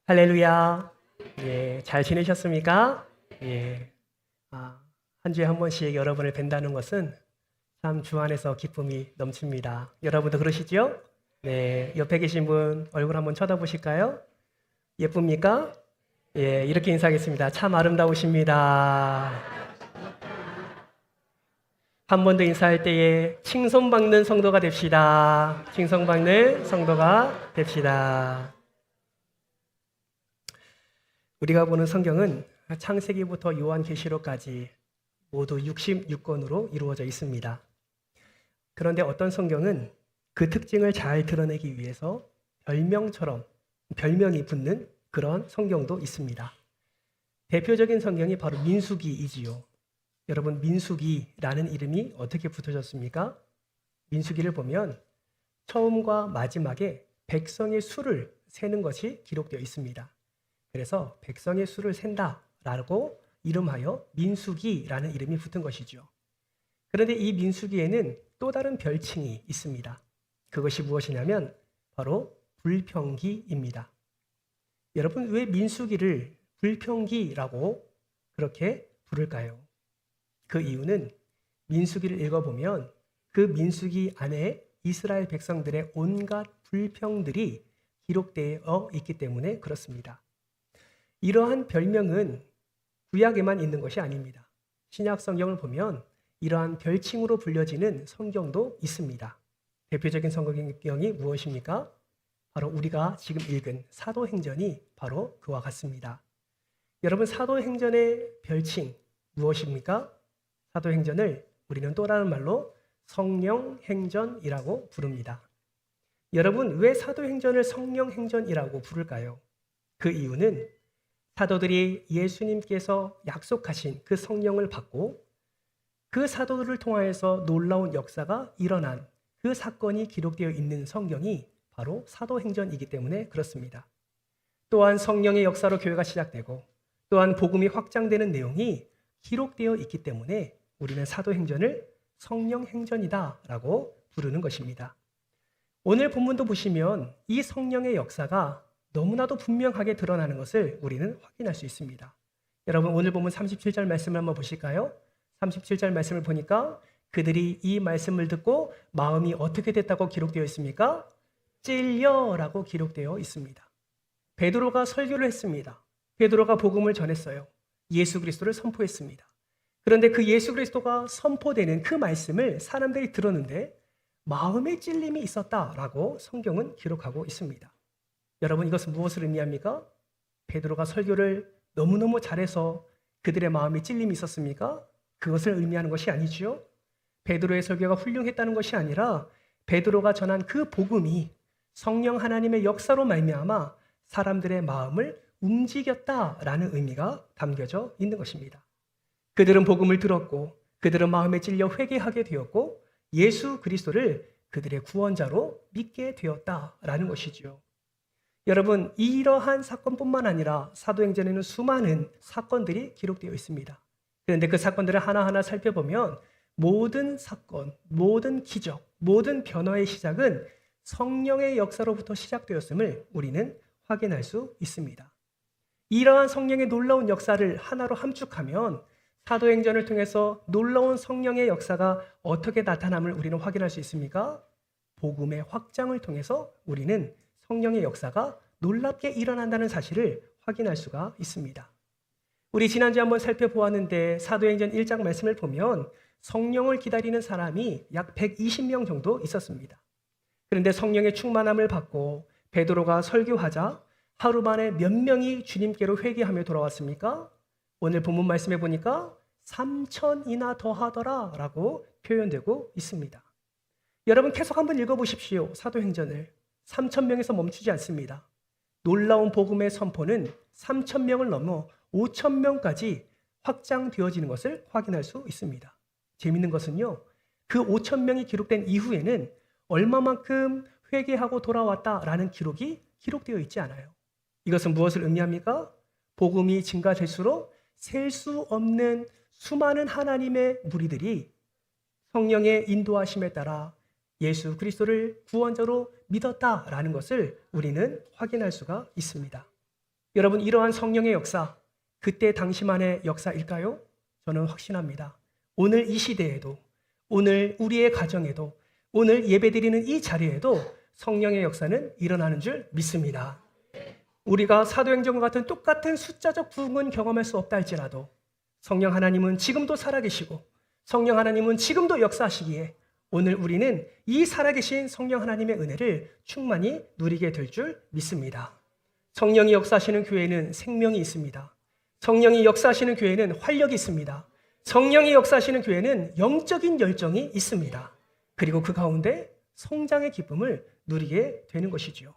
할렐루야. 예, 잘 지내셨습니까? 예. 한 주에 한 번씩 여러분을 뵌다는 것은 참 주 안에서 기쁨이 넘칩니다. 여러분도 그러시죠? 네, 옆에 계신 분 얼굴 한번 쳐다보실까요? 예쁩니까? 예, 이렇게 인사하겠습니다. 참 아름다우십니다. 한 번 더 인사할 때에 칭송받는 성도가 됩시다. 칭송받는 성도가 됩시다. 우리가 보는 성경은 창세기부터 요한계시록까지 모두 66권으로 이루어져 있습니다. 그런데 어떤 성경은 그 특징을 잘 드러내기 위해서 별명이 붙는 그런 성경도 있습니다. 대표적인 성경이 바로 민수기이지요. 여러분, 민수기라는 이름이 어떻게 붙어졌습니까? 민수기를 보면 처음과 마지막에 백성의 수를 세는 것이 기록되어 있습니다. 그래서 백성의 수를 센다라고 이름하여 민수기라는 이름이 붙은 것이죠. 그런데 이 민수기에는 또 다른 별칭이 있습니다. 그것이 무엇이냐면 바로 불평기입니다. 여러분, 왜 민수기를 불평기라고 그렇게 부를까요? 그 이유는 민수기를 읽어보면 그 민수기 안에 이스라엘 백성들의 온갖 불평들이 기록되어 있기 때문에 그렇습니다. 이러한 별명은 구약에만 있는 것이 아닙니다. 신약 성경을 보면 이러한 별칭으로 불려지는 성경도 있습니다. 대표적인 성경이 무엇입니까? 바로 우리가 지금 읽은 사도행전이 바로 그와 같습니다. 여러분, 사도행전의 별칭 무엇입니까? 사도행전을 우리는 또 다른 말로 성령행전이라고 부릅니다. 여러분, 왜 사도행전을 성령행전이라고 부를까요? 그 이유는 사도들이 예수님께서 약속하신 그 성령을 받고 그 사도들을 통하여서 놀라운 역사가 일어난 그 사건이 기록되어 있는 성경이 바로 사도행전이기 때문에 그렇습니다. 또한 성령의 역사로 교회가 시작되고 또한 복음이 확장되는 내용이 기록되어 있기 때문에 우리는 사도행전을 성령행전이다라고 부르는 것입니다. 오늘 본문도 보시면 이 성령의 역사가 너무나도 분명하게 드러나는 것을 우리는 확인할 수 있습니다. 여러분, 오늘 본문 37절 말씀을 한번 보실까요? 37절 말씀을 보니까 그들이 이 말씀을 듣고 마음이 어떻게 됐다고 기록되어 있습니까? 찔려라고 기록되어 있습니다. 베드로가 설교를 했습니다. 베드로가 복음을 전했어요. 예수 그리스도를 선포했습니다. 그런데 그 예수 그리스도가 선포되는 그 말씀을 사람들이 들었는데 마음의 찔림이 있었다라고 성경은 기록하고 있습니다. 여러분, 이것은 무엇을 의미합니까? 베드로가 설교를 너무너무 잘해서 그들의 마음에 찔림이 있었습니까? 그것을 의미하는 것이 아니지요. 베드로의 설교가 훌륭했다는 것이 아니라 베드로가 전한 그 복음이 성령 하나님의 역사로 말미암아 사람들의 마음을 움직였다라는 의미가 담겨져 있는 것입니다. 그들은 복음을 들었고 그들은 마음에 찔려 회개하게 되었고 예수 그리스도를 그들의 구원자로 믿게 되었다라는 것이지요. 여러분, 이러한 사건뿐만 아니라 사도행전에는 수많은 사건들이 기록되어 있습니다. 그런데 그 사건들을 하나하나 살펴보면 모든 사건, 모든 기적, 모든 변화의 시작은 성령의 역사로부터 시작되었음을 우리는 확인할 수 있습니다. 이러한 성령의 놀라운 역사를 하나로 함축하면 사도행전을 통해서 놀라운 성령의 역사가 어떻게 나타남을 우리는 확인할 수 있습니까? 복음의 확장을 통해서 우리는 성령의 역사가 놀랍게 일어난다는 사실을 확인할 수가 있습니다. 우리 지난주에 한번 살펴보았는데 사도행전 1장 말씀을 보면 성령을 기다리는 사람이 약 120명 정도 있었습니다. 그런데 성령의 충만함을 받고 베드로가 설교하자 하루 만에 몇 명이 주님께로 회개하며 돌아왔습니까? 오늘 본문 말씀해 보니까 3,000이나 더하더라 라고 표현되고 있습니다. 여러분, 계속 한번 읽어보십시오. 사도행전을. 3,000명에서 멈추지 않습니다. 놀라운 복음의 선포는 3,000명을 넘어 5,000명까지 확장되어지는 것을 확인할 수 있습니다. 재밌는 것은요, 그 5,000명이 기록된 이후에는 얼마만큼 회개하고 돌아왔다라는 기록이 기록되어 있지 않아요. 이것은 무엇을 의미합니까? 복음이 증가될수록 셀 수 없는 수많은 하나님의 무리들이 성령의 인도하심에 따라 예수 그리스도를 구원자로 믿었다라는 것을 우리는 확인할 수가 있습니다. 여러분, 이러한 성령의 역사, 그때 당시만의 역사일까요? 저는 확신합니다. 오늘 이 시대에도, 오늘 우리의 가정에도, 오늘 예배드리는 이 자리에도 성령의 역사는 일어나는 줄 믿습니다. 우리가 사도행전과 같은 똑같은 숫자적 부흥은 경험할 수 없다 할지라도 성령 하나님은 지금도 살아계시고 성령 하나님은 지금도 역사하시기에 오늘 우리는 이 살아계신 성령 하나님의 은혜를 충만히 누리게 될 줄 믿습니다. 성령이 역사하시는 교회는 생명이 있습니다. 성령이 역사하시는 교회는 활력이 있습니다. 성령이 역사하시는 교회는 영적인 열정이 있습니다. 그리고 그 가운데 성장의 기쁨을 누리게 되는 것이지요.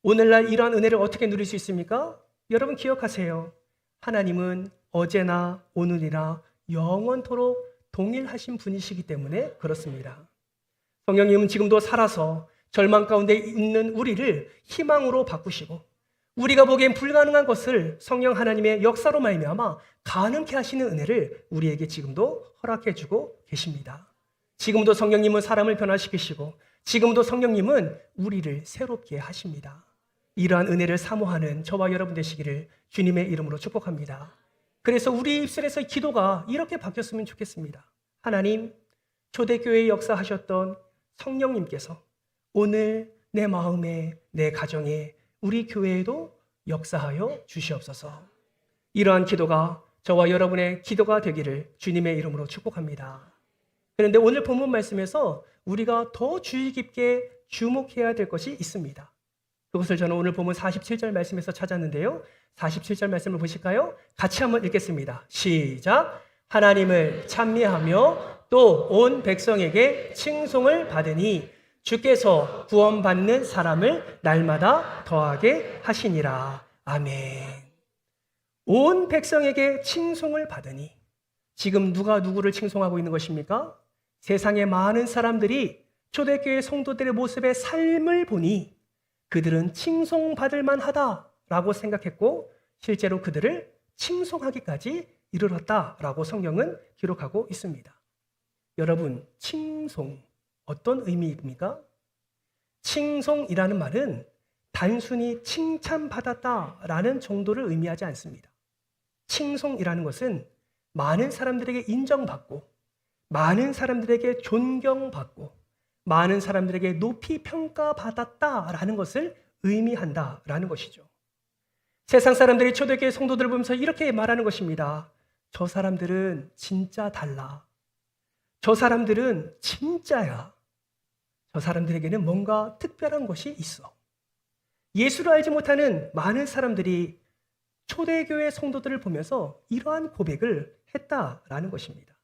오늘날 이러한 은혜를 어떻게 누릴 수 있습니까? 여러분 기억하세요. 하나님은 어제나 오늘이나 영원토록 동일하신 분이시기 때문에 그렇습니다. 성령님은 지금도 살아서 절망 가운데 있는 우리를 희망으로 바꾸시고 우리가 보기엔 불가능한 것을 성령 하나님의 역사로 말미암아 가능케 하시는 은혜를 우리에게 지금도 허락해 주고 계십니다. 지금도 성령님은 사람을 변화시키시고 지금도 성령님은 우리를 새롭게 하십니다. 이러한 은혜를 사모하는 저와 여러분 되시기를 주님의 이름으로 축복합니다. 그래서 우리 입술에서의 기도가 이렇게 바뀌었으면 좋겠습니다. 하나님, 초대교회에 역사하셨던 성령님께서 오늘 내 마음에, 내 가정에, 우리 교회에도 역사하여 주시옵소서. 이러한 기도가 저와 여러분의 기도가 되기를 주님의 이름으로 축복합니다. 그런데 오늘 본문 말씀에서 우리가 더 주의 깊게 주목해야 될 것이 있습니다. 그것을 저는 오늘 본문 47절 말씀에서 찾았는데요. 47절 말씀을 보실까요? 같이 한번 읽겠습니다. 시작! 하나님을 찬미하며 또 온 백성에게 칭송을 받으니 주께서 구원받는 사람을 날마다 더하게 하시니라. 아멘. 온 백성에게 칭송을 받으니 지금 누가 누구를 칭송하고 있는 것입니까? 세상의 많은 사람들이 초대교회 성도들의 모습의 삶을 보니 그들은 칭송받을 만하다라고 생각했고 실제로 그들을 칭송하기까지 이르렀다라고 성경은 기록하고 있습니다. 여러분, 칭송 어떤 의미입니까? 칭송이라는 말은 단순히 칭찬받았다라는 정도를 의미하지 않습니다. 칭송이라는 것은 많은 사람들에게 인정받고 많은 사람들에게 존경받고 많은 사람들에게 높이 평가받았다라는 것을 의미한다라는 것이죠. 세상 사람들이 초대교회 성도들을 보면서 이렇게 말하는 것입니다. 저 사람들은 진짜 달라. 저 사람들은 진짜야. 저 사람들에게는 뭔가 특별한 것이 있어. 예수를 알지 못하는 많은 사람들이 초대교회 성도들을 보면서 이러한 고백을 했다라는 것입니다.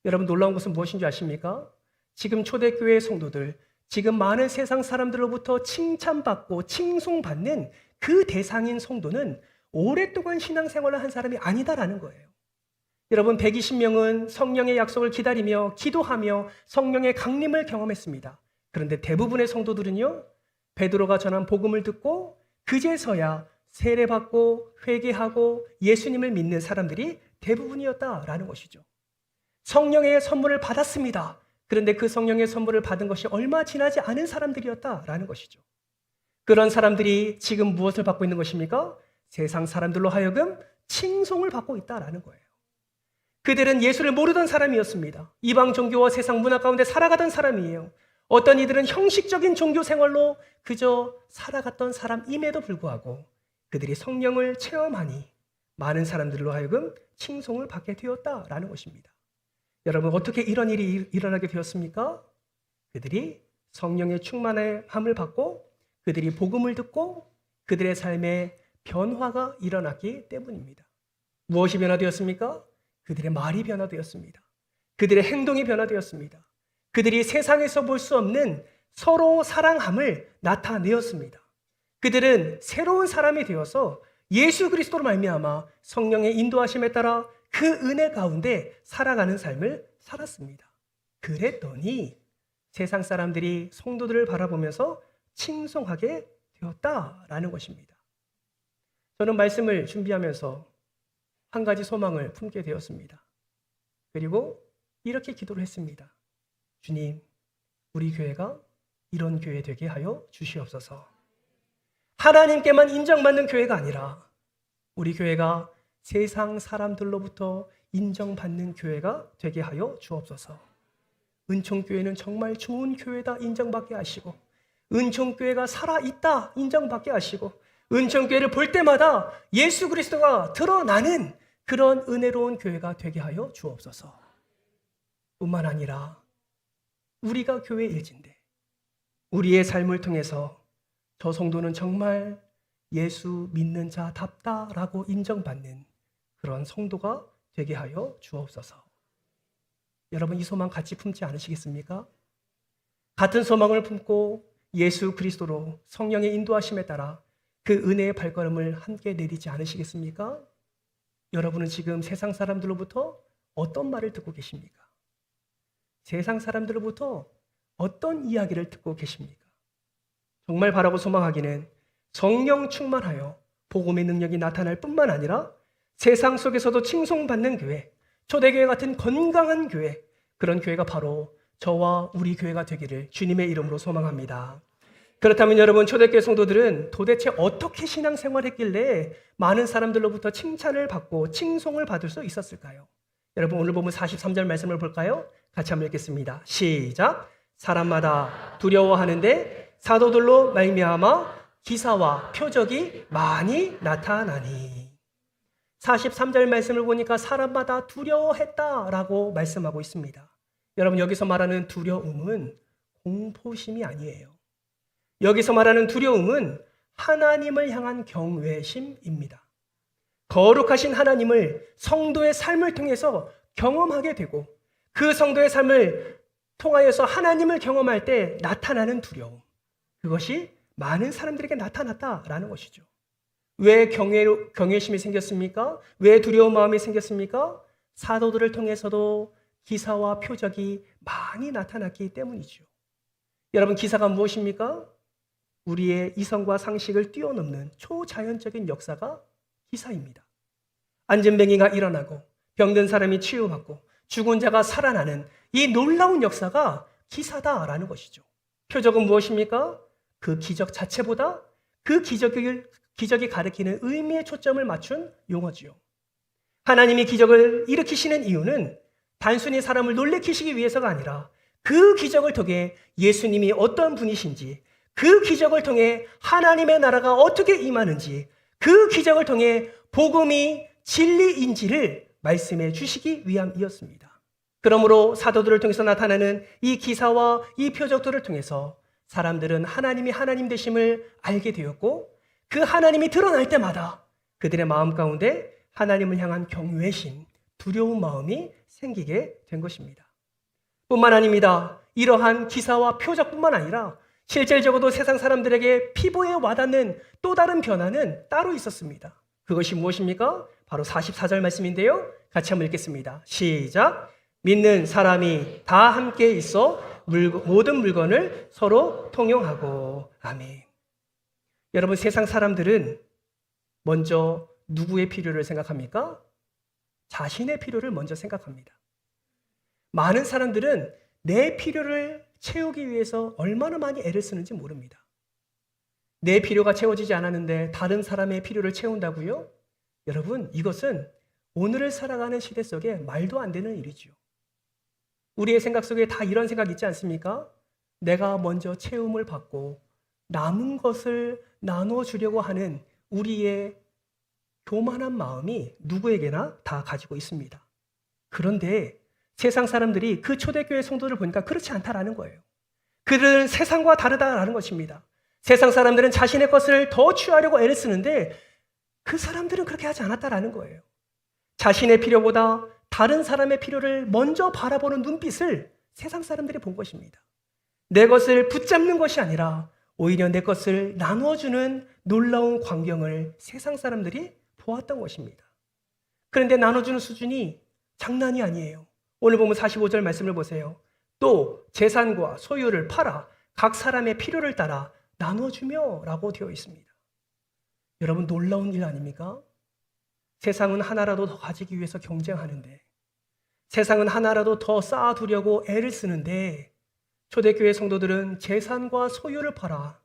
여러분 놀라운 것은 무엇인지 아십니까? 지금 초대교회 성도들, 지금 많은 세상 사람들로부터 칭찬받고 칭송받는 그 대상인 성도는 오랫동안 신앙생활을 한 사람이 아니다라는 거예요. 여러분 120명은 성령의 약속을 기다리며 기도하며 성령의 강림을 경험했습니다. 그런데 대부분의 성도들은요, 베드로가 전한 복음을 듣고 그제서야 세례받고 회개하고 예수님을 믿는 사람들이 대부분이었다라는 것이죠. 성령의 선물을 받았습니다. 그런데 그 성령의 선물을 받은 것이 얼마 지나지 않은 사람들이었다라는 것이죠. 그런 사람들이 지금 무엇을 받고 있는 것입니까? 세상 사람들로 하여금 칭송을 받고 있다라는 거예요. 그들은 예수를 모르던 사람이었습니다. 이방 종교와 세상 문화 가운데 살아가던 사람이에요. 어떤 이들은 형식적인 종교 생활로 그저 살아갔던 사람임에도 불구하고 그들이 성령을 체험하니 많은 사람들로 하여금 칭송을 받게 되었다라는 것입니다. 여러분 어떻게 이런 일이 일어나게 되었습니까? 그들이 성령의 충만함을 받고 그들이 복음을 듣고 그들의 삶에 변화가 일어났기 때문입니다. 무엇이 변화되었습니까? 그들의 말이 변화되었습니다. 그들의 행동이 변화되었습니다. 그들이 세상에서 볼 수 없는 서로 사랑함을 나타내었습니다. 그들은 새로운 사람이 되어서 예수 그리스도로 말미암아 성령의 인도하심에 따라 그 은혜 가운데 살아가는 삶을 살았습니다. 그랬더니 세상 사람들이 성도들을 바라보면서 칭송하게 되었다라는 것입니다. 저는 말씀을 준비하면서 한 가지 소망을 품게 되었습니다. 그리고 이렇게 기도를 했습니다. 주님, 우리 교회가 이런 교회 되게 하여 주시옵소서. 하나님께만 인정받는 교회가 아니라 우리 교회가 세상 사람들로부터 인정받는 교회가 되게 하여 주옵소서. 은총교회는 정말 좋은 교회다 인정받게 하시고, 은총교회가 살아있다 인정받게 하시고, 은총교회를 볼 때마다 예수 그리스도가 드러나는 그런 은혜로운 교회가 되게 하여 주옵소서. 뿐만 아니라 우리가 교회 일진데 우리의 삶을 통해서 저 성도는 정말 예수 믿는 자답다라고 인정받는 그런 성도가 되게 하여 주옵소서. 여러분 이 소망 같이 품지 않으시겠습니까? 같은 소망을 품고 예수 그리스도로 성령의 인도하심에 따라 그 은혜의 발걸음을 함께 내리지 않으시겠습니까? 여러분은 지금 세상 사람들로부터 어떤 말을 듣고 계십니까? 세상 사람들로부터 어떤 이야기를 듣고 계십니까? 정말 바라고 소망하기는 성령 충만하여 복음의 능력이 나타날 뿐만 아니라 세상 속에서도 칭송받는 교회, 초대교회 같은 건강한 교회, 그런 교회가 바로 저와 우리 교회가 되기를 주님의 이름으로 소망합니다. 그렇다면 여러분, 초대교회 성도들은 도대체 어떻게 신앙생활했길래 많은 사람들로부터 칭찬을 받고 칭송을 받을 수 있었을까요? 여러분 오늘 보면 43절 말씀을 볼까요? 같이 한번 읽겠습니다. 시작. 사람마다 두려워하는데 사도들로 말미암아 기사와 표적이 많이 나타나니. 43절 말씀을 보니까 사람마다 두려워했다라고 말씀하고 있습니다. 여러분 여기서 말하는 두려움은 공포심이 아니에요. 여기서 말하는 두려움은 하나님을 향한 경외심입니다. 거룩하신 하나님을 성도의 삶을 통해서 경험하게 되고 그 성도의 삶을 통하여서 하나님을 경험할 때 나타나는 두려움, 그것이 많은 사람들에게 나타났다라는 것이죠. 왜 경외심이 생겼습니까? 왜 두려운 마음이 생겼습니까? 사도들을 통해서도 기사와 표적이 많이 나타났기 때문이죠. 여러분 기사가 무엇입니까? 우리의 이성과 상식을 뛰어넘는 초자연적인 역사가 기사입니다. 안진뱅이가 일어나고 병든 사람이 치유받고 죽은 자가 살아나는 이 놀라운 역사가 기사다라는 것이죠. 표적은 무엇입니까? 그 기적 자체보다 그 기적이 가리키는 의미에 초점을 맞춘 용어지요. 하나님이 기적을 일으키시는 이유는 단순히 사람을 놀래키시기 위해서가 아니라 그 기적을 통해 예수님이 어떤 분이신지, 그 기적을 통해 하나님의 나라가 어떻게 임하는지, 그 기적을 통해 복음이 진리인지를 말씀해 주시기 위함이었습니다. 그러므로 사도들을 통해서 나타나는 이 기사와 이 표적들을 통해서 사람들은 하나님이 하나님 되심을 알게 되었고, 그 하나님이 드러날 때마다 그들의 마음 가운데 하나님을 향한 경외심, 두려운 마음이 생기게 된 것입니다. 뿐만 아닙니다. 이러한 기사와 표적뿐만 아니라 실질적으로도 세상 사람들에게 피부에 와닿는 또 다른 변화는 따로 있었습니다. 그것이 무엇입니까? 바로 44절 말씀인데요. 같이 한번 읽겠습니다. 시작. 믿는 사람이 다 함께 있어 모든 물건을 서로 통용하고. 아멘. 여러분 세상 사람들은 먼저 누구의 필요를 생각합니까? 자신의 필요를 먼저 생각합니다. 많은 사람들은 내 필요를 채우기 위해서 얼마나 많이 애를 쓰는지 모릅니다. 내 필요가 채워지지 않았는데 다른 사람의 필요를 채운다고요? 여러분 이것은 오늘을 살아가는 시대 속에 말도 안 되는 일이죠. 우리의 생각 속에 다 이런 생각 있지 않습니까? 내가 먼저 채움을 받고 남은 것을 나눠주려고 하는 우리의 교만한 마음이 누구에게나 다 가지고 있습니다. 그런데 세상 사람들이 그 초대교회 성도를 보니까 그렇지 않다라는 거예요. 그들은 세상과 다르다라는 것입니다. 세상 사람들은 자신의 것을 더 취하려고 애를 쓰는데 그 사람들은 그렇게 하지 않았다라는 거예요. 자신의 필요보다 다른 사람의 필요를 먼저 바라보는 눈빛을 세상 사람들이 본 것입니다. 내 것을 붙잡는 것이 아니라 오히려 내 것을 나눠주는 놀라운 광경을 세상 사람들이 보았던 것입니다. 그런데 나눠주는 수준이 장난이 아니에요. 오늘 보면 45절 말씀을 보세요. 또 재산과 소유를 팔아 각 사람의 필요를 따라 나눠주며 라고 되어 있습니다. 여러분 놀라운 일 아닙니까? 세상은 하나라도 더 가지기 위해서 경쟁하는데, 세상은 하나라도 더 쌓아두려고 애를 쓰는데, 초대교회 성도들은 재산과 소유를 팔아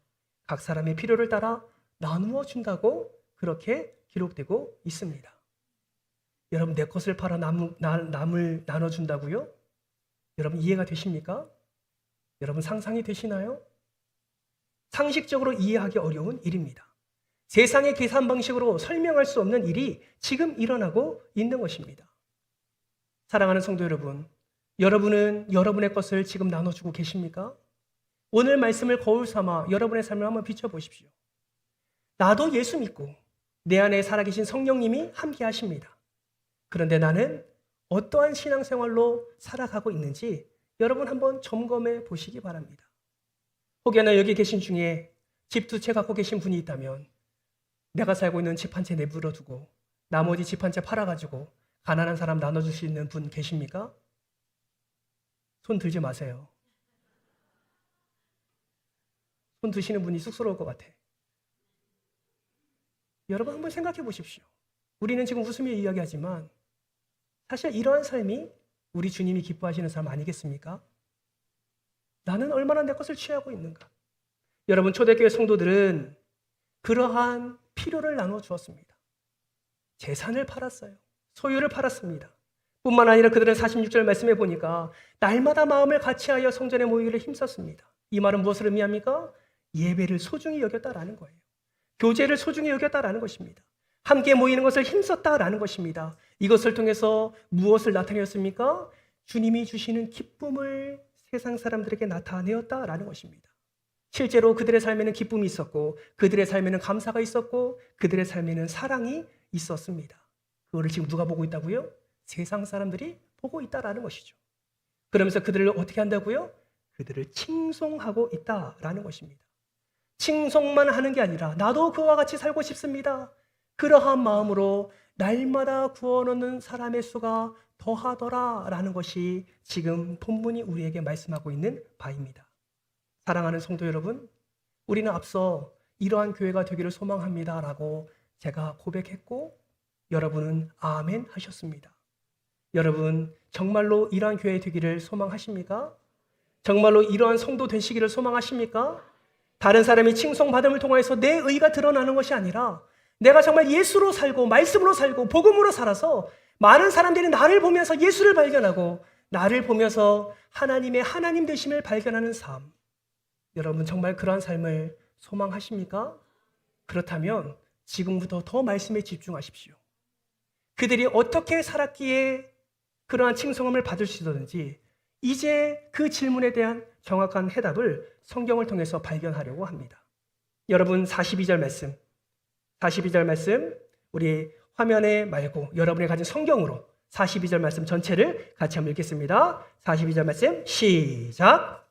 각 사람의 필요를 따라 나누어 준다고 그렇게 기록되고 있습니다. 여러분, 내 것을 팔아 남을 나눠준다고요? 여러분, 이해가 되십니까? 여러분, 상상이 되시나요? 상식적으로 이해하기 어려운 일입니다. 세상의 계산 방식으로 설명할 수 없는 일이 지금 일어나고 있는 것입니다. 사랑하는 성도 여러분, 여러분은 여러분의 것을 지금 나눠주고 계십니까? 오늘 말씀을 거울 삼아 여러분의 삶을 한번 비춰보십시오. 나도 예수 믿고 내 안에 살아계신 성령님이 함께 하십니다. 그런데 나는 어떠한 신앙생활로 살아가고 있는지 여러분 한번 점검해 보시기 바랍니다. 혹여나 여기 계신 중에 집 2채 갖고 계신 분이 있다면 내가 살고 있는 집 1채 내버려 두고 나머지 집 1채 팔아가지고 가난한 사람 나눠줄 수 있는 분 계십니까? 손 들지 마세요. 손 드시는 분이 쑥스러울 것 같아. 여러분 한번 생각해 보십시오. 우리는 지금 웃으며 이야기하지만 사실 이러한 삶이 우리 주님이 기뻐하시는 삶 아니겠습니까? 나는 얼마나 내 것을 취하고 있는가? 여러분, 초대교회 성도들은 그러한 필요를 나눠 주었습니다. 재산을 팔았어요. 소유를 팔았습니다. 뿐만 아니라 그들은 46절 말씀해 보니까 날마다 마음을 같이하여 성전에 모이기를 힘썼습니다. 이 말은 무엇을 의미합니까? 예배를 소중히 여겼다라는 거예요. 교제를 소중히 여겼다라는 것입니다. 함께 모이는 것을 힘썼다라는 것입니다. 이것을 통해서 무엇을 나타내었습니까? 주님이 주시는 기쁨을 세상 사람들에게 나타내었다라는 것입니다. 실제로 그들의 삶에는 기쁨이 있었고 그들의 삶에는 감사가 있었고 그들의 삶에는 사랑이 있었습니다. 그거를 지금 누가 보고 있다고요? 세상 사람들이 보고 있다라는 것이죠. 그러면서 그들을 어떻게 한다고요? 그들을 칭송하고 있다라는 것입니다. 칭송만 하는 게 아니라 나도 그와 같이 살고 싶습니다. 그러한 마음으로 날마다 구원 얻는 사람의 수가 더하더라라는 것이 지금 본문이 우리에게 말씀하고 있는 바입니다. 사랑하는 성도 여러분, 우리는 앞서 이러한 교회가 되기를 소망합니다라고 제가 고백했고 여러분은 아멘 하셨습니다. 여러분 정말로 이러한 교회 되기를 소망하십니까? 정말로 이러한 성도 되시기를 소망하십니까? 다른 사람이 칭송받음을 통해서 내 의가 드러나는 것이 아니라 내가 정말 예수로 살고 말씀으로 살고 복음으로 살아서 많은 사람들이 나를 보면서 예수를 발견하고 나를 보면서 하나님의 하나님 되심을 발견하는 삶. 여러분 정말 그러한 삶을 소망하십니까? 그렇다면 지금부터 더 말씀에 집중하십시오. 그들이 어떻게 살았기에 그러한 칭송함을 받을 수 있었는지 이제 그 질문에 대한 정확한 해답을 성경을 통해서 발견하려고 합니다. 여러분 42절 말씀 우리 화면에 말고 여러분이 가진 성경으로 42절 말씀 전체를 같이 한번 읽겠습니다. 42절 말씀 시작.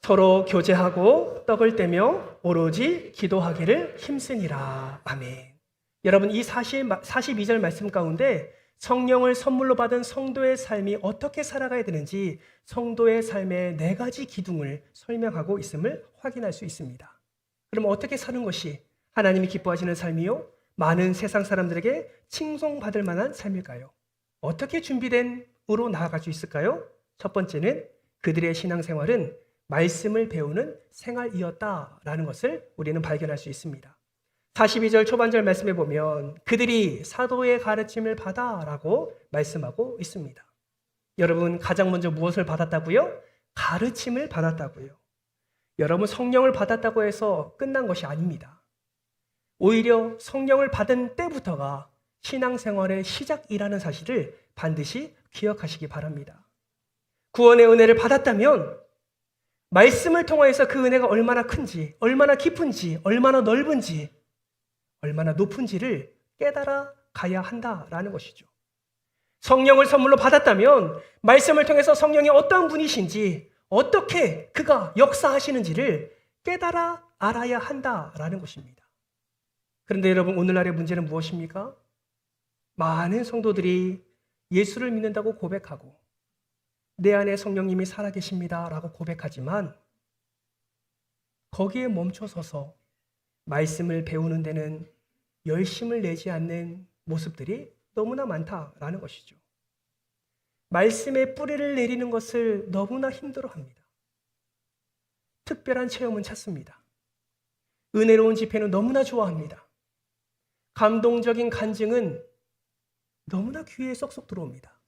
서로 교제하고 떡을 떼며 오로지 기도하기를 힘쓰니라. 아멘. 여러분 이 42절 말씀 가운데 성령을 선물로 받은 성도의 삶이 어떻게 살아가야 되는지 성도의 삶의 4가지 기둥을 설명하고 있음을 확인할 수 있습니다. 그럼 어떻게 사는 것이 하나님이 기뻐하시는 삶이요? 많은 세상 사람들에게 칭송받을 만한 삶일까요? 어떻게 준비된 으로 나아갈 수 있을까요? 첫 번째는 그들의 신앙생활은 말씀을 배우는 생활이었다라는 것을 우리는 발견할 수 있습니다. 42절 초반절 말씀에 보면 그들이 사도의 가르침을 받아라고 말씀하고 있습니다. 여러분 가장 먼저 무엇을 받았다고요? 가르침을 받았다고요. 여러분 성령을 받았다고 해서 끝난 것이 아닙니다. 오히려 성령을 받은 때부터가 신앙생활의 시작이라는 사실을 반드시 기억하시기 바랍니다. 구원의 은혜를 받았다면 말씀을 통해서 그 은혜가 얼마나 큰지, 얼마나 깊은지, 얼마나 넓은지, 얼마나 높은지를 깨달아 가야 한다라는 것이죠. 성령을 선물로 받았다면 말씀을 통해서 성령이 어떤 분이신지, 어떻게 그가 역사하시는지를 깨달아 알아야 한다라는 것입니다. 그런데 여러분 오늘날의 문제는 무엇입니까? 많은 성도들이 예수를 믿는다고 고백하고 내 안에 성령님이 살아계십니다라고 고백하지만 거기에 멈춰서서 말씀을 배우는 데는 열심을 내지 않는 모습들이 너무나 많다라는 것이죠. 말씀의 뿌리를 내리는 것을 너무나 힘들어합니다. 특별한 체험은 찾습니다. 은혜로운 집회는 너무나 좋아합니다. 감동적인 간증은 너무나 귀에 쏙쏙 들어옵니다.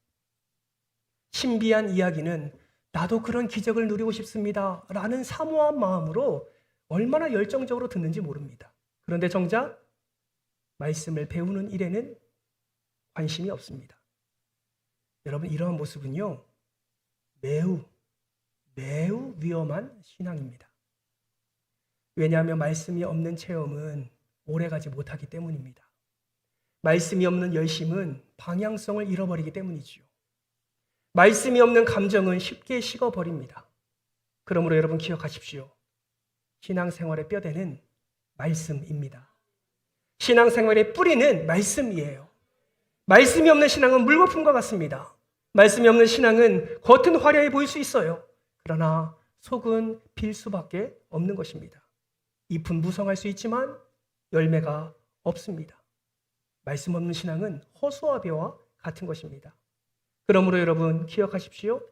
신비한 이야기는 나도 그런 기적을 누리고 싶습니다 라는 사모한 마음으로 얼마나 열정적으로 듣는지 모릅니다. 그런데 정작 말씀을 배우는 일에는 관심이 없습니다. 여러분, 이러한 모습은요, 매우 위험한 신앙입니다. 왜냐하면 말씀이 없는 체험은 오래가지 못하기 때문입니다. 말씀이 없는 열심은 방향성을 잃어버리기 때문이지요. 말씀이 없는 감정은 쉽게 식어버립니다. 그러므로 여러분 기억하십시오. 신앙생활의 뼈대는 말씀입니다. 신앙생활의 뿌리는 말씀이에요. 말씀이 없는 신앙은 물거품과 같습니다. 말씀이 없는 신앙은 겉은 화려해 보일 수 있어요. 그러나 속은 빌 수밖에 없는 것입니다. 잎은 무성할 수 있지만 열매가 없습니다. 말씀 없는 신앙은 허수아비와 같은 것입니다. 그러므로 여러분 기억하십시오.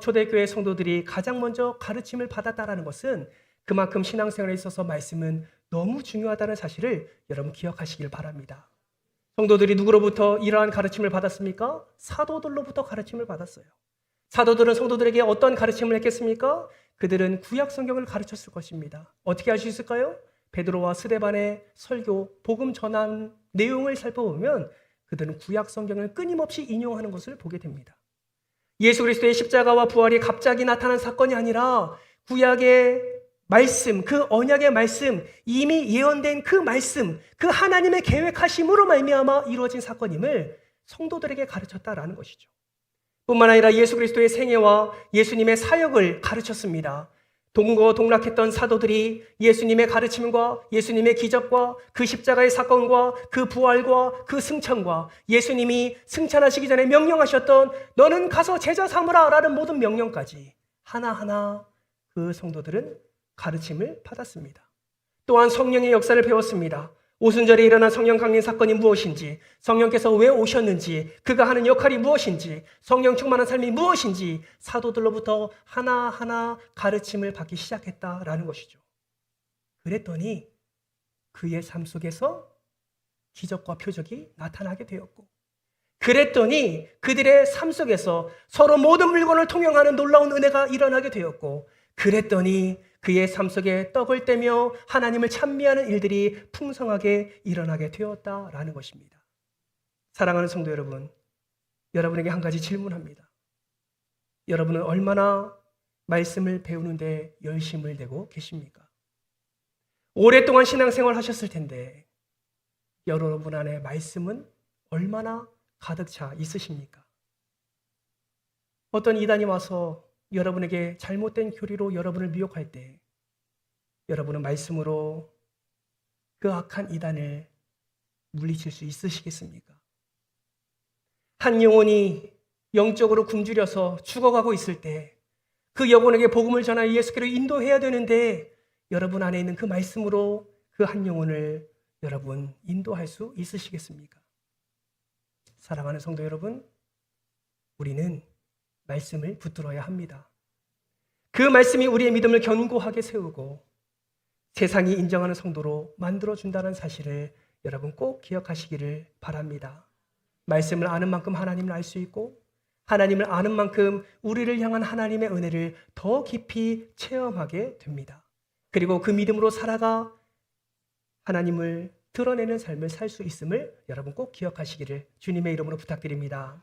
초대교회 성도들이 가장 먼저 가르침을 받았다는 것은 그만큼 신앙생활에 있어서 말씀은 너무 중요하다는 사실을 여러분 기억하시길 바랍니다. 성도들이 누구로부터 이러한 가르침을 받았습니까? 사도들로부터 가르침을 받았어요. 사도들은 성도들에게 어떤 가르침을 했겠습니까? 그들은 구약 성경을 가르쳤을 것입니다. 어떻게 알 수 있을까요? 베드로와 스데반의 설교, 복음 전한 내용을 살펴보면 그들은 구약 성경을 끊임없이 인용하는 것을 보게 됩니다. 예수 그리스도의 십자가와 부활이 갑자기 나타난 사건이 아니라 구약의 말씀, 그 언약의 말씀, 이미 예언된 그 말씀, 그 하나님의 계획하심으로 말미암아 이루어진 사건임을 성도들에게 가르쳤다라는 것이죠. 뿐만 아니라 예수 그리스도의 생애와 예수님의 사역을 가르쳤습니다. 동고동락했던 사도들이 예수님의 가르침과 예수님의 기적과 그 십자가의 사건과 그 부활과 그 승천과 예수님이 승천하시기 전에 명령하셨던 너는 가서 제자 삼으라 라는 모든 명령까지 하나하나 그 성도들은 가르침을 받았습니다. 또한 성령의 역사를 배웠습니다. 오순절에 일어난 성령 강림 사건이 무엇인지, 성령께서 왜 오셨는지, 그가 하는 역할이 무엇인지, 성령 충만한 삶이 무엇인지 사도들로부터 하나하나 가르침을 받기 시작했다라는 것이죠. 그랬더니 그의 삶 속에서 기적과 표적이 나타나게 되었고, 그랬더니 그들의 삶 속에서 서로 모든 물건을 통용하는 놀라운 은혜가 일어나게 되었고, 그랬더니 그의 삶 속에 떡을 떼며 하나님을 찬미하는 일들이 풍성하게 일어나게 되었다라는 것입니다. 사랑하는 성도 여러분, 여러분에게 한 가지 질문합니다. 여러분은 얼마나 말씀을 배우는데 열심을 내고 계십니까? 오랫동안 신앙생활 하셨을 텐데 여러분 안에 말씀은 얼마나 가득 차 있으십니까? 어떤 이단이 와서 여러분에게 잘못된 교리로 여러분을 미혹할 때 여러분은 말씀으로 그 악한 이단을 물리칠 수 있으시겠습니까? 한 영혼이 영적으로 굶주려서 죽어가고 있을 때 그 영혼에게 복음을 전하여 예수께로 인도해야 되는데 여러분 안에 있는 그 말씀으로 그 한 영혼을 여러분 인도할 수 있으시겠습니까? 사랑하는 성도 여러분, 우리는 말씀을 붙들어야 합니다. 그 말씀이 우리의 믿음을 견고하게 세우고 세상이 인정하는 성도로 만들어준다는 사실을 여러분 꼭 기억하시기를 바랍니다. 말씀을 아는 만큼 하나님을 알 수 있고 하나님을 아는 만큼 우리를 향한 하나님의 은혜를 더 깊이 체험하게 됩니다. 그리고 그 믿음으로 살아가 하나님을 드러내는 삶을 살 수 있음을 여러분 꼭 기억하시기를 주님의 이름으로 부탁드립니다.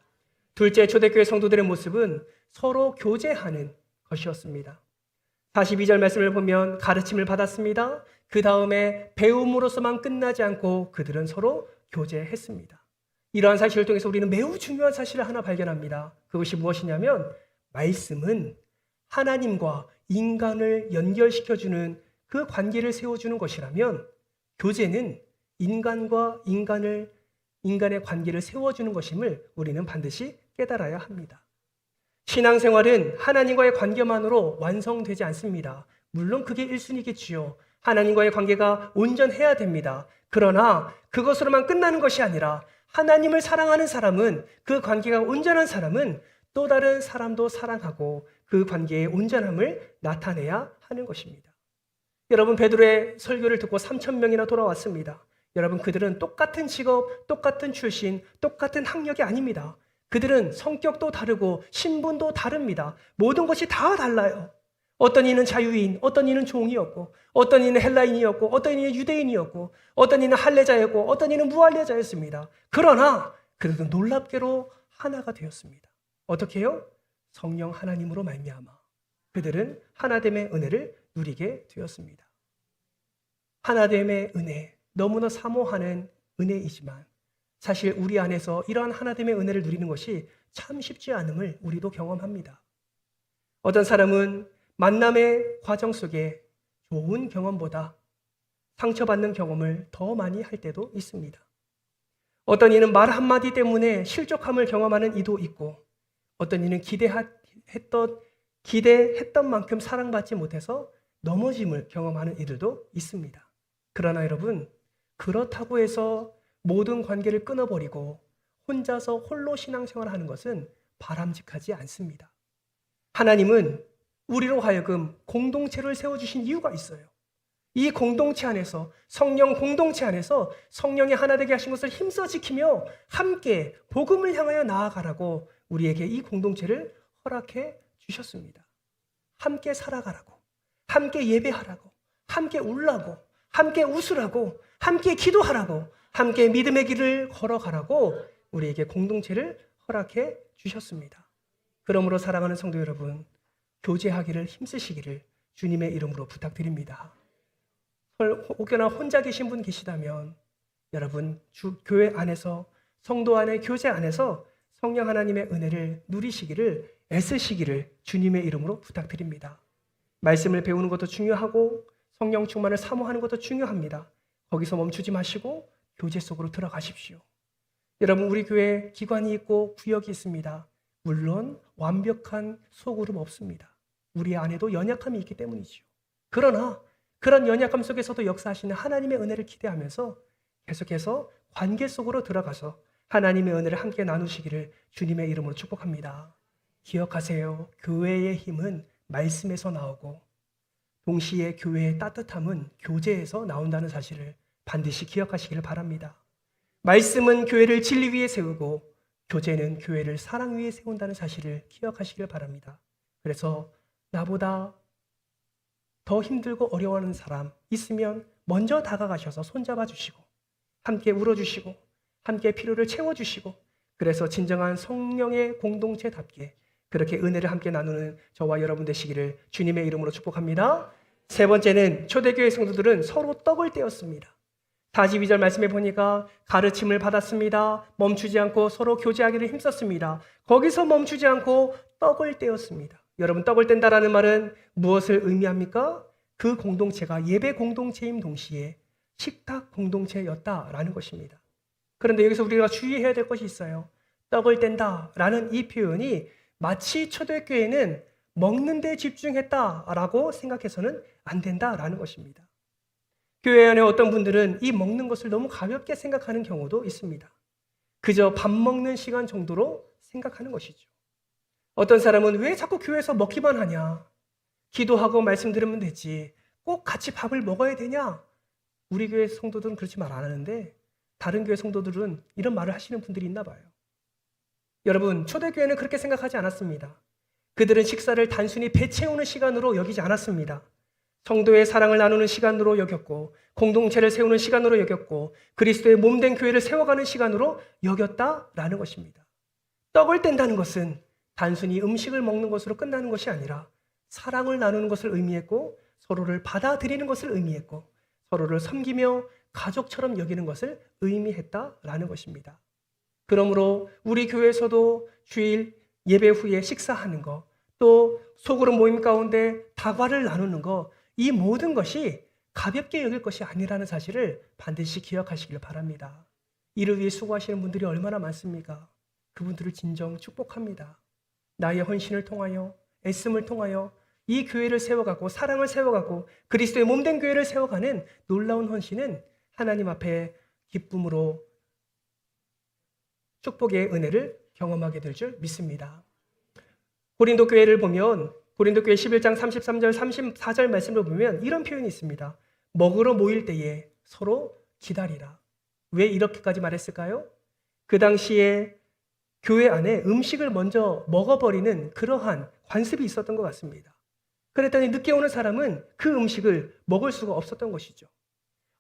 둘째, 초대교회 성도들의 모습은 서로 교제하는 것이었습니다. 42절 말씀을 보면 가르침을 받았습니다. 그 다음에 배움으로서만 끝나지 않고 그들은 서로 교제했습니다. 이러한 사실을 통해서 우리는 매우 중요한 사실을 하나 발견합니다. 그것이 무엇이냐면 말씀은 하나님과 인간을 연결시켜주는 그 관계를 세워주는 것이라면 교제는 인간과 인간의 관계를 세워주는 것임을 우리는 반드시 깨달아야 합니다. 신앙생활은 하나님과의 관계만으로 완성되지 않습니다. 물론 그게 1순위겠지요. 하나님과의 관계가 온전해야 됩니다. 그러나 그것으로만 끝나는 것이 아니라 하나님을 사랑하는 사람은, 그 관계가 온전한 사람은 또 다른 사람도 사랑하고 그 관계의 온전함을 나타내야 하는 것입니다. 여러분, 베드로의 설교를 듣고 3천 명이나 돌아왔습니다. 여러분, 그들은 똑같은 직업, 똑같은 출신, 똑같은 학력이 아닙니다. 그들은 성격도 다르고 신분도 다릅니다. 모든 것이 다 달라요. 어떤 이는 자유인, 어떤 이는 종이었고, 어떤 이는 헬라인이었고, 어떤 이는 유대인이었고, 어떤 이는 할례자였고, 어떤 이는 무할례자였습니다. 그러나 그들은 놀랍게로 하나가 되었습니다. 어떻게 해요? 성령 하나님으로 말미암아 그들은 하나됨의 은혜를 누리게 되었습니다. 하나됨의 은혜, 너무나 사모하는 은혜이지만 사실 우리 안에서 이러한 하나됨의 은혜를 누리는 것이 참 쉽지 않음을 우리도 경험합니다. 어떤 사람은 만남의 과정 속에 좋은 경험보다 상처받는 경험을 더 많이 할 때도 있습니다. 어떤 이는 말 한마디 때문에 실족함을 경험하는 이도 있고, 어떤 이는 기대했던 만큼 사랑받지 못해서 넘어짐을 경험하는 이들도 있습니다. 그러나 여러분, 그렇다고 해서 모든 관계를 끊어버리고 혼자서 홀로 신앙생활을 하는 것은 바람직하지 않습니다. 하나님은 우리로 하여금 공동체를 세워주신 이유가 있어요. 이 공동체 안에서, 성령 공동체 안에서 성령이 하나 되게 하신 것을 힘써 지키며 함께 복음을 향하여 나아가라고 우리에게 이 공동체를 허락해 주셨습니다. 함께 살아가라고, 함께 예배하라고, 함께 울라고, 함께 웃으라고, 함께 기도하라고, 함께 믿음의 길을 걸어가라고 우리에게 공동체를 허락해 주셨습니다. 그러므로 사랑하는 성도 여러분, 교제하기를 힘쓰시기를 주님의 이름으로 부탁드립니다. 혹여나 혼자 계신 분 계시다면 여러분, 교회 안에서, 성도 안에, 교제 안에서 성령 하나님의 은혜를 누리시기를 애쓰시기를 주님의 이름으로 부탁드립니다. 말씀을 배우는 것도 중요하고 성령 충만을 사모하는 것도 중요합니다. 거기서 멈추지 마시고 교제 속으로 들어가십시오. 여러분, 우리 교회 기관이 있고 구역이 있습니다. 물론 완벽한 소그룹 없습니다. 우리 안에도 연약함이 있기 때문이죠. 그러나 그런 연약함 속에서도 역사하시는 하나님의 은혜를 기대하면서 계속해서 관계 속으로 들어가서 하나님의 은혜를 함께 나누시기를 주님의 이름으로 축복합니다. 기억하세요. 교회의 힘은 말씀에서 나오고 동시에 교회의 따뜻함은 교제에서 나온다는 사실을 반드시 기억하시기를 바랍니다. 말씀은 교회를 진리 위에 세우고 교제는 교회를 사랑 위에 세운다는 사실을 기억하시기를 바랍니다. 그래서 나보다 더 힘들고 어려워하는 사람 있으면 먼저 다가가셔서 손잡아 주시고 함께 울어주시고 함께 필요를 채워주시고, 그래서 진정한 성령의 공동체답게 그렇게 은혜를 함께 나누는 저와 여러분 되시기를 주님의 이름으로 축복합니다. 세 번째는 초대교회 성도들은 서로 떡을 떼었습니다. 42절 말씀에 보니까 가르침을 받았습니다. 멈추지 않고 서로 교제하기를 힘썼습니다. 거기서 멈추지 않고 떡을 떼었습니다. 여러분, 떡을 뗀다라는 말은 무엇을 의미합니까? 그 공동체가 예배 공동체임 동시에 식탁 공동체였다라는 것입니다. 그런데 여기서 우리가 주의해야 될 것이 있어요. 떡을 뗀다라는 이 표현이 마치 초대교회는 먹는 데 집중했다라고 생각해서는 안 된다라는 것입니다. 교회 안에 어떤 분들은 이 먹는 것을 너무 가볍게 생각하는 경우도 있습니다. 그저 밥 먹는 시간 정도로 생각하는 것이죠. 어떤 사람은 왜 자꾸 교회에서 먹기만 하냐? 기도하고 말씀 들으면 되지. 꼭 같이 밥을 먹어야 되냐? 우리 교회 성도들은 그렇지 말 안 하는데 다른 교회 성도들은 이런 말을 하시는 분들이 있나 봐요. 여러분, 초대교회는 그렇게 생각하지 않았습니다. 그들은 식사를 단순히 배 채우는 시간으로 여기지 않았습니다. 성도의 사랑을 나누는 시간으로 여겼고, 공동체를 세우는 시간으로 여겼고, 그리스도의 몸된 교회를 세워가는 시간으로 여겼다라는 것입니다. 떡을 뗀다는 것은 단순히 음식을 먹는 것으로 끝나는 것이 아니라 사랑을 나누는 것을 의미했고, 서로를 받아들이는 것을 의미했고, 서로를 섬기며 가족처럼 여기는 것을 의미했다라는 것입니다. 그러므로 우리 교회에서도 주일 예배 후에 식사하는 것, 또 소그룹 모임 가운데 다과를 나누는 것, 이 모든 것이 가볍게 여길 것이 아니라는 사실을 반드시 기억하시길 바랍니다. 이를 위해 수고하시는 분들이 얼마나 많습니까? 그분들을 진정 축복합니다. 나의 헌신을 통하여, 애씀을 통하여 이 교회를 세워가고 사랑을 세워가고 그리스도의 몸된 교회를 세워가는 놀라운 헌신은 하나님 앞에 기쁨으로 축복의 은혜를 경험하게 될 줄 믿습니다. 고린도 교회를 보면 고린도교회 11장 33절 34절 말씀을 보면 이런 표현이 있습니다. 먹으러 모일 때에 서로 기다리라. 왜 이렇게까지 말했을까요? 그 당시에 교회 안에 음식을 먼저 먹어버리는 그러한 관습이 있었던 것 같습니다. 그랬더니 늦게 오는 사람은 그 음식을 먹을 수가 없었던 것이죠.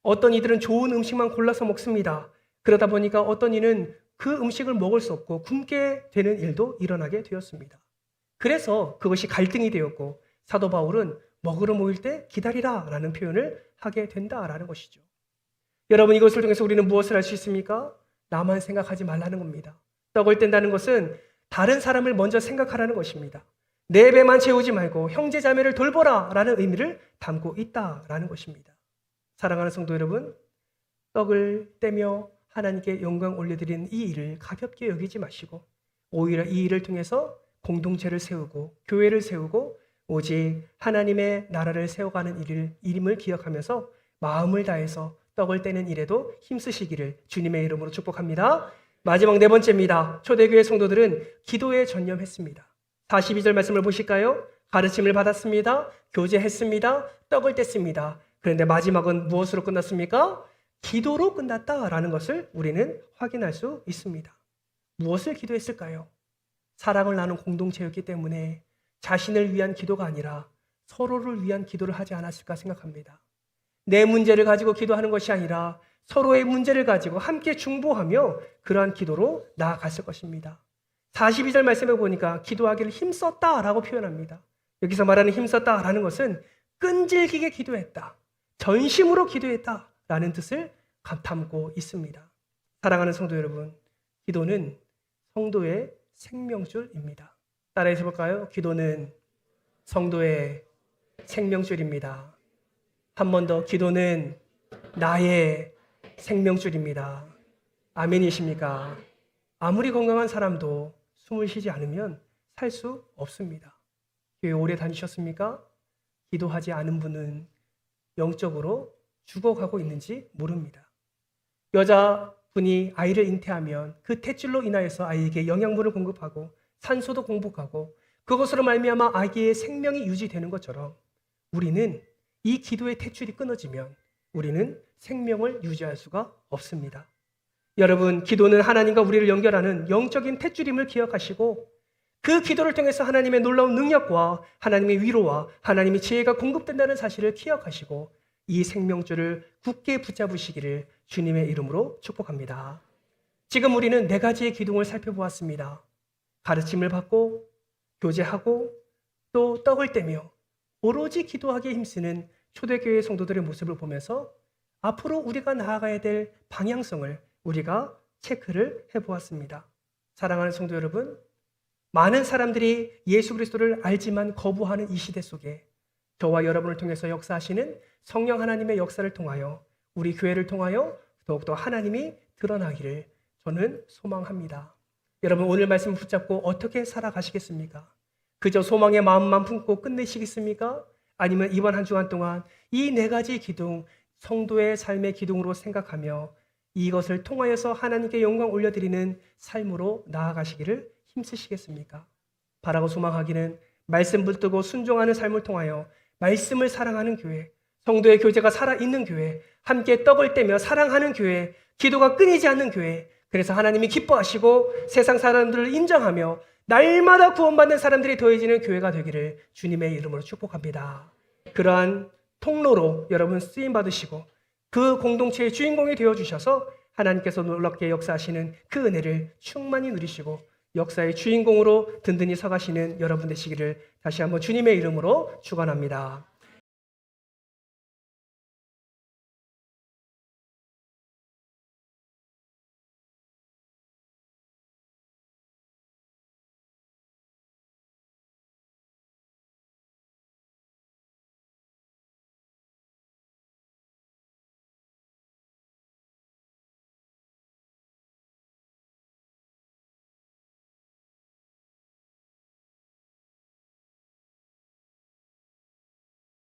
어떤 이들은 좋은 음식만 골라서 먹습니다. 그러다 보니까 어떤 이는 그 음식을 먹을 수 없고 굶게 되는 일도 일어나게 되었습니다. 그래서 그것이 갈등이 되었고 사도 바울은 먹으러 모일 때 기다리라 라는 표현을 하게 된다라는 것이죠. 여러분, 이것을 통해서 우리는 무엇을 할 수 있습니까? 나만 생각하지 말라는 겁니다. 떡을 뗀다는 것은 다른 사람을 먼저 생각하라는 것입니다. 내 배만 채우지 말고 형제 자매를 돌보라 라는 의미를 담고 있다라는 것입니다. 사랑하는 성도 여러분, 떡을 떼며 하나님께 영광 올려드리는 이 일을 가볍게 여기지 마시고 오히려 이 일을 통해서 공동체를 세우고 교회를 세우고 오직 하나님의 나라를 세워가는 일임을 기억하면서 마음을 다해서 떡을 떼는 일에도 힘쓰시기를 주님의 이름으로 축복합니다. 마지막 네 번째입니다. 초대교회 성도들은 기도에 전념했습니다. 42절 말씀을 보실까요? 가르침을 받았습니다. 교제했습니다. 떡을 뗐습니다. 그런데 마지막은 무엇으로 끝났습니까? 기도로 끝났다라는 것을 우리는 확인할 수 있습니다. 무엇을 기도했을까요? 사랑을 나눈 공동체였기 때문에 자신을 위한 기도가 아니라 서로를 위한 기도를 하지 않았을까 생각합니다. 내 문제를 가지고 기도하는 것이 아니라 서로의 문제를 가지고 함께 중보하며 그러한 기도로 나아갔을 것입니다. 42절 말씀에 보니까 기도하기를 힘썼다라고 표현합니다. 여기서 말하는 힘썼다라는 것은 끈질기게 기도했다, 전심으로 기도했다라는 뜻을 담고 있습니다. 사랑하는 성도 여러분, 기도는 성도의 생명줄입니다. 따라해서 볼까요? 기도는 성도의 생명줄입니다. 한 번 더, 기도는 나의 생명줄입니다. 아멘이십니까? 아무리 건강한 사람도 숨을 쉬지 않으면 살 수 없습니다. 교회 오래 다니셨습니까? 기도하지 않은 분은 영적으로 죽어가고 있는지 모릅니다. 여자분이 아이를 잉태하면 그 탯줄로 인하여서 아이에게 영양분을 공급하고 산소도 공급하고 그것으로 말미암아 아기의 생명이 유지되는 것처럼 우리는 이 기도의 탯줄이 끊어지면 우리는 생명을 유지할 수가 없습니다. 여러분, 기도는 하나님과 우리를 연결하는 영적인 탯줄임을 기억하시고 그 기도를 통해서 하나님의 놀라운 능력과 하나님의 위로와 하나님의 지혜가 공급된다는 사실을 기억하시고 이 생명줄을 굳게 붙잡으시기를 주님의 이름으로 축복합니다. 지금 우리는 네 가지의 기둥을 살펴보았습니다. 가르침을 받고 교제하고 또 떡을 떼며 오로지 기도하기에 힘쓰는 초대교회 성도들의 모습을 보면서 앞으로 우리가 나아가야 될 방향성을 우리가 체크를 해보았습니다. 사랑하는 성도 여러분, 많은 사람들이 예수 그리스도를 알지만 거부하는 이 시대 속에 저와 여러분을 통해서 역사하시는 성령 하나님의 역사를 통하여 우리 교회를 통하여 더욱더 하나님이 드러나기를 저는 소망합니다. 여러분, 오늘 말씀 붙잡고 어떻게 살아가시겠습니까? 그저 소망의 마음만 품고 끝내시겠습니까? 아니면 이번 한 주간 동안 이 네 가지 기둥, 성도의 삶의 기둥으로 생각하며 이것을 통하여서 하나님께 영광 올려드리는 삶으로 나아가시기를 힘쓰시겠습니까? 바라고 소망하기는 말씀 붙들고 순종하는 삶을 통하여 말씀을 사랑하는 교회, 성도의 교제가 살아있는 교회, 함께 떡을 떼며 사랑하는 교회, 기도가 끊이지 않는 교회, 그래서 하나님이 기뻐하시고 세상 사람들을 인정하며 날마다 구원받는 사람들이 더해지는 교회가 되기를 주님의 이름으로 축복합니다. 그러한 통로로 여러분 쓰임받으시고 그 공동체의 주인공이 되어주셔서 하나님께서 놀랍게 역사하시는 그 은혜를 충만히 누리시고 역사의 주인공으로 든든히 서가시는 여러분 되시기를 다시 한번 주님의 이름으로 축원합니다.